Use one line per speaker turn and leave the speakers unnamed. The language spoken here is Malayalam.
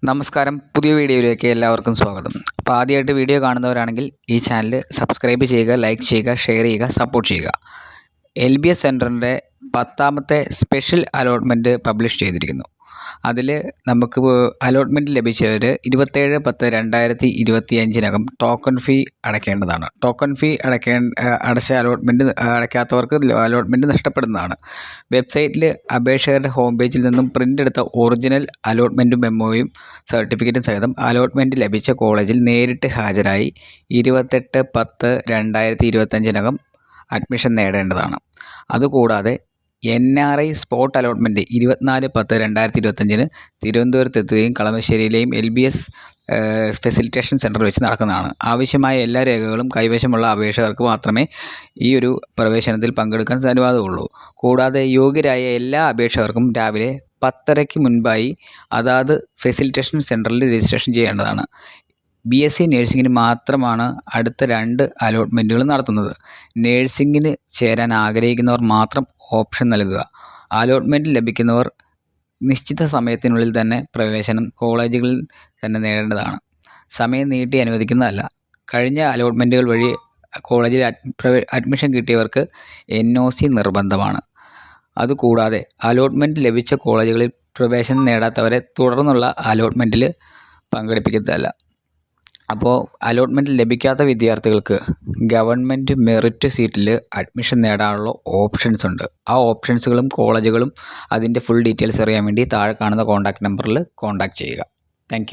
നമസ്കാരം, പുതിയ വീഡിയോയിലേക്ക് എല്ലാവർക്കും സ്വാഗതം. അപ്പോൾ ആദ്യമായിട്ട് വീഡിയോ കാണുന്നവരാണെങ്കിൽ ഈ ചാനൽ സബ്സ്ക്രൈബ് ചെയ്യുക, ലൈക്ക് ചെയ്യുക, ഷെയർ ചെയ്യുക, സപ്പോർട്ട് ചെയ്യുക. LBS സെൻറ്ററിൻ്റെ 10ാമത്തെ സ്പെഷ്യൽ അലോട്ട്മെൻറ്റ് പബ്ലിഷ് ചെയ്തിരിക്കുന്നു. അതിൽ നമുക്ക് അലോട്ട്മെൻറ്റ് ലഭിച്ചവർ 27/10/2025 ടോക്കൺ ഫീ അടയ്ക്കേണ്ടതാണ്. ടോക്കൺ ഫീ അടച്ച അടയ്ക്കാത്തവർക്ക് അലോട്ട്മെൻറ്റ് നഷ്ടപ്പെടുന്നതാണ്. വെബ്സൈറ്റിൽ അപേക്ഷകരുടെ ഹോം പേജിൽ നിന്നും പ്രിൻ്റ് എടുത്ത ഒറിജിനൽ അലോട്ട്മെൻറ്റ് മെമ്മോയും സർട്ടിഫിക്കറ്റും സഹിതം അലോട്ട്മെൻറ്റ് ലഭിച്ച കോളേജിൽ നേരിട്ട് ഹാജരായി 28/10/2025 അഡ്മിഷൻ നേടേണ്ടതാണ്. അതുകൂടാതെ NRI spot allotment 24/10/2025 തിരുവനന്തപുരത്തെത്തുകയും കളമശ്ശേരിയിലെയും LBS facilitation centre വെച്ച് നടക്കുന്നതാണ്. ആവശ്യമായ എല്ലാ രേഖകളും കൈവശമുള്ള അപേക്ഷകർക്ക് മാത്രമേ ഈ ഒരു പ്രവേശനത്തിൽ പങ്കെടുക്കാൻ അനുവാദമുള്ളൂ. കൂടാതെ യോഗ്യരായ എല്ലാ അപേക്ഷകർക്കും രാവിലെ 10:30 മുൻപായി അതാത് ഫെസിലിറ്റേഷൻ സെൻറ്ററിൽ രജിസ്ട്രേഷൻ ചെയ്യേണ്ടതാണ്. BSc നേഴ്സിംഗിന് മാത്രമാണ് അടുത്ത 2 അലോട്ട്മെൻറ്റുകൾ നടത്തുന്നത്. നേഴ്സിംഗിന് ചേരാൻ ആഗ്രഹിക്കുന്നവർ മാത്രം ഓപ്ഷൻ നൽകുക. അലോട്ട്മെൻറ്റ് ലഭിക്കുന്നവർ നിശ്ചിത സമയത്തിനുള്ളിൽ തന്നെ പ്രവേശനം കോളേജുകളിൽ തന്നെ നേടേണ്ടതാണ്. സമയം നീട്ടി അനുവദിക്കുന്നതല്ല. കഴിഞ്ഞ അലോട്ട്മെൻറ്റുകൾ വഴി കോളേജിൽ അഡ്മിഷൻ കിട്ടിയവർക്ക് NOC നിർബന്ധമാണ്. അതുകൂടാതെ അലോട്ട്മെൻറ്റ് ലഭിച്ച കോളേജുകളിൽ പ്രവേശനം നേടാത്തവരെ തുടർന്നുള്ള അലോട്ട്മെൻറ്റിൽ പങ്കെടുപ്പിക്കുന്നതല്ല. അപ്പോൾ അലോട്ട്മെൻറ്റ് ലഭിക്കാത്ത വിദ്യാർത്ഥികൾക്ക് ഗവൺമെൻറ് മെറിറ്റ് സീറ്റിൽ അഡ്മിഷൻ നേടാനുള്ള ഓപ്ഷൻസ് ഉണ്ട്. ആ ഓപ്ഷൻസുകളും കോളേജുകളും അതിൻ്റെ ഫുൾ ഡീറ്റെയിൽസ് അറിയാൻ വേണ്ടി താഴെ കാണുന്ന കോൺടാക്റ്റ് നമ്പറിൽ കോൺടാക്റ്റ് ചെയ്യുക. താങ്ക്